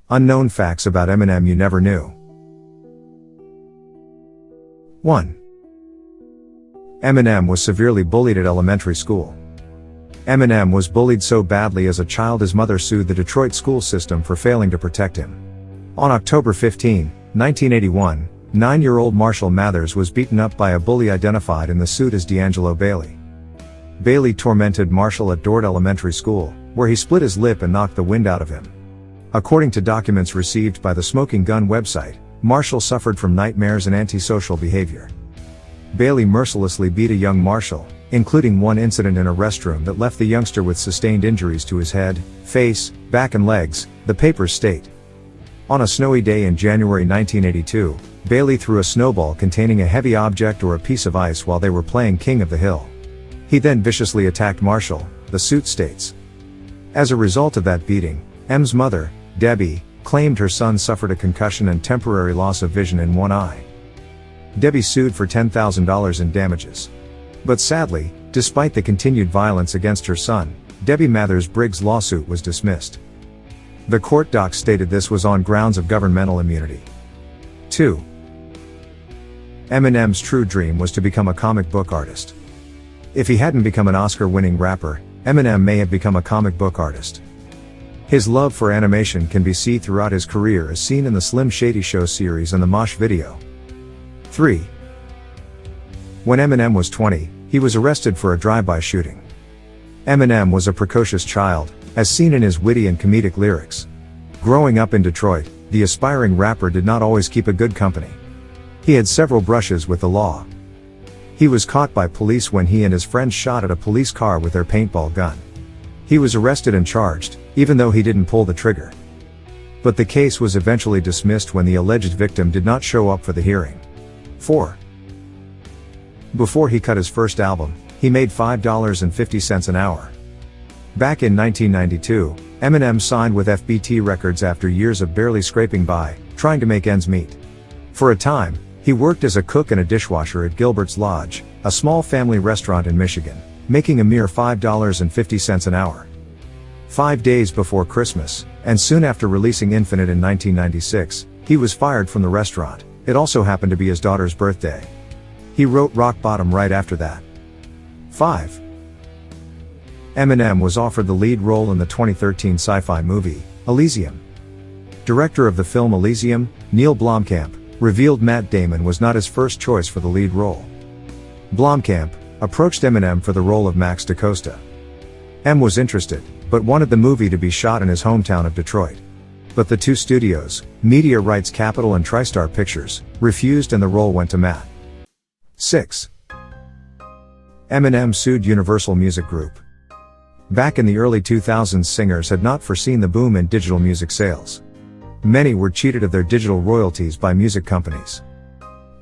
Unknown facts about Eminem you never knew. 1. Eminem was severely bullied at elementary school. Eminem was bullied so badly as a child his mother sued the Detroit school system for failing to protect him. On October 15, 1981, 9-year-old Marshall Mathers was beaten up by a bully identified in the suit as D'Angelo Bailey. Bailey tormented Marshall at Dort Elementary School, where he split his lip and knocked the wind out of him. According to documents received by the Smoking Gun website, Marshall suffered from nightmares and antisocial behavior. Bailey mercilessly beat a young Marshall, including one incident in a restroom that left the youngster with sustained injuries to his head, face, back and legs, the papers state. On a snowy day in January 1982, Bailey threw a snowball containing a heavy object or a piece of ice while they were playing King of the Hill. He then viciously attacked Marshall, the suit states. As a result of that beating, M's mother, Debbie, claimed her son suffered a concussion and temporary loss of vision in one eye. Debbie sued for $10,000 in damages. But sadly, despite the continued violence against her son, Debbie Mathers Briggs' lawsuit was dismissed. The court docs stated this was on grounds of governmental immunity. 2. Eminem's true dream was to become a comic book artist. If he hadn't become an Oscar-winning rapper, Eminem may have become a comic book artist. His love for animation can be seen throughout his career as seen in the Slim Shady Show series and the Mosh video. 3. When Eminem was 20, he was arrested for a drive-by shooting. Eminem was a precocious child, as seen in his witty and comedic lyrics. Growing up in Detroit, the aspiring rapper did not always keep a good company. He had several brushes with the law. He was caught by police when he and his friends shot at a police car with their paintball gun. He was arrested and charged, even though he didn't pull the trigger. But the case was eventually dismissed when the alleged victim did not show up for the hearing. 4. Before he cut his first album, he made $5.50 an hour. Back in 1992, Eminem signed with FBT Records after years of barely scraping by, trying to make ends meet. For a time, he worked as a cook and a dishwasher at Gilbert's Lodge, a small family restaurant in Michigan, making a mere $5.50 an hour. 5 days before Christmas, and soon after releasing Infinite in 1996, he was fired from the restaurant. It also happened to be his daughter's birthday. He wrote Rock Bottom right after that. 5. Eminem was offered the lead role in the 2013 sci-fi movie, Elysium. Director of the film Elysium, Neil Blomkamp, revealed Matt Damon was not his first choice for the lead role. Blomkamp approached Eminem for the role of Max DaCosta. M was interested, but wanted the movie to be shot in his hometown of Detroit. But the two studios, Media Rights Capital and TriStar Pictures, refused and the role went to Matt. 6. Eminem sued Universal Music Group. Back in the early 2000s, singers had not foreseen the boom in digital music sales. Many were cheated of their digital royalties by music companies.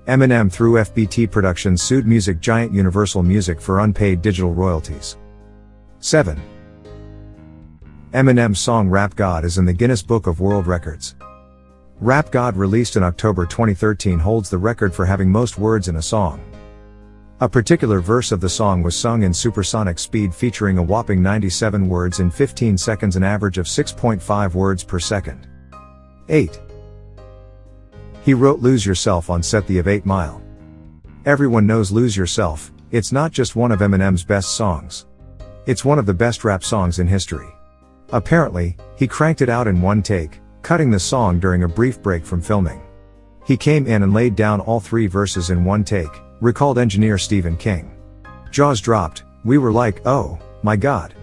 Eminem through FBT Productions sued music giant Universal Music for unpaid digital royalties. 7. Eminem's song Rap God is in the Guinness Book of World Records. Rap God, released in October 2013, holds the record for having most words in a song. A particular verse of the song was sung in supersonic speed, featuring a whopping 97 words in 15 seconds, an average of 6.5 words per second. 8. He wrote Lose Yourself on set of 8 Mile. Everyone knows Lose Yourself. It's not just one of Eminem's best songs. It's one of the best rap songs in history. Apparently, he cranked it out in one take, cutting the song during a brief break from filming. He came in and laid down all 3 verses in one take, recalled engineer Stephen King. Jaws dropped. We were like, oh, my God.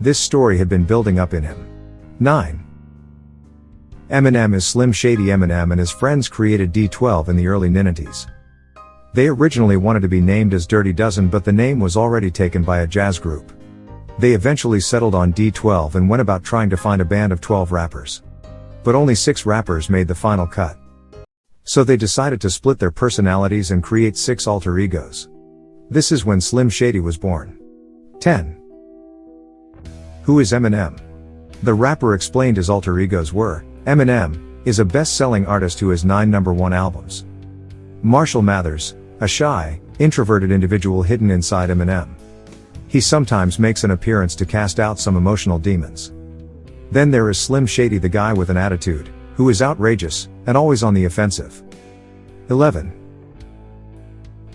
This story had been building up in him. 9. Eminem is Slim Shady. Eminem and his friends created D12 in the early 90s. They originally wanted to be named as Dirty Dozen, but the name was already taken by a jazz group. They eventually settled on D12 and went about trying to find a band of 12 rappers. But only 6 rappers made the final cut. So they decided to split their personalities and create 6 alter egos. This is when Slim Shady was born. 10. Who is Eminem? The rapper explained his alter egos were: Eminem is a best-selling artist who has 9 #1 albums. Marshall Mathers, a shy, introverted individual hidden inside Eminem. He sometimes makes an appearance to cast out some emotional demons. Then there is Slim Shady, the guy with an attitude, who is outrageous, and always on the offensive. 11.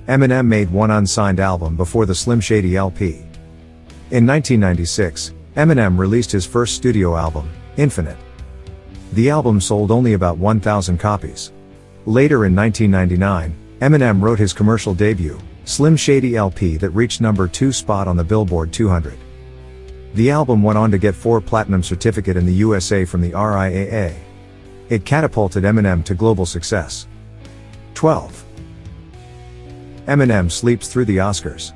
Eminem made one unsigned album before the Slim Shady LP. In 1996, Eminem released his first studio album, Infinite. The album sold only about 1,000 copies. Later in 1999, Eminem wrote his commercial debut, Slim Shady LP, that reached number 2 spot on the Billboard 200. The album went on to get 4 platinum certificate in the USA from the RIAA. It catapulted Eminem to global success. 12. Eminem sleeps through the Oscars.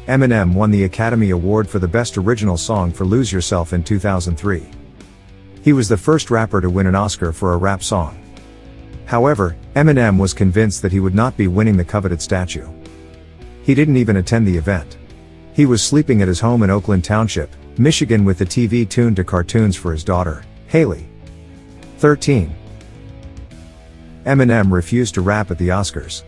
Eminem won the Academy Award for the Best Original Song for Lose Yourself in 2003. He was the first rapper to win an Oscar for a rap song. However, Eminem was convinced that he would not be winning the coveted statue. He didn't even attend the event. He was sleeping at his home in Oakland Township, Michigan, with the TV tuned to cartoons for his daughter, Haley. 13. Eminem refused to rap at the Oscars.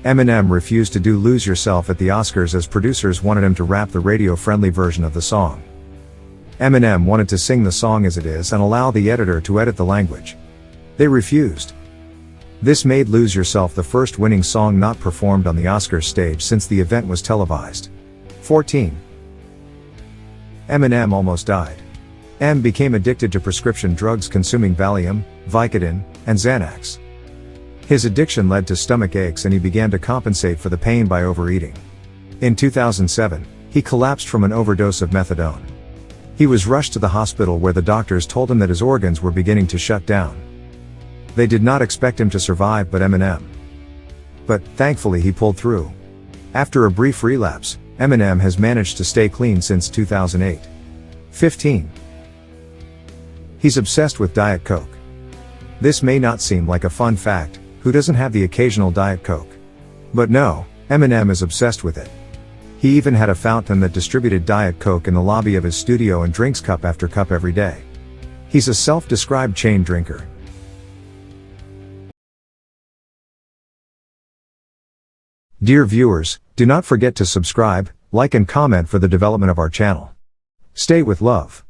Eminem refused to do Lose Yourself at the Oscars as producers wanted him to rap the radio-friendly version of the song. Eminem wanted to sing the song as it is and allow the editor to edit the language. They refused. This made Lose Yourself the first winning song not performed on the Oscars stage since the event was televised. 14. Eminem almost died. M became addicted to prescription drugs, consuming Valium, Vicodin, and Xanax. His addiction led to stomach aches and he began to compensate for the pain by overeating. In 2007, he collapsed from an overdose of methadone. He was rushed to the hospital where the doctors told him that his organs were beginning to shut down. They did not expect him to survive but thankfully he pulled through. After a brief relapse, Eminem has managed to stay clean since 2008. 15. He's obsessed with Diet Coke. This may not seem like a fun fact, who doesn't have the occasional Diet Coke? But no, Eminem is obsessed with it. He even had a fountain that distributed Diet Coke in the lobby of his studio and drinks cup after cup every day. He's a self-described chain drinker. Dear viewers, do not forget to subscribe, like and comment for the development of our channel. Stay with love.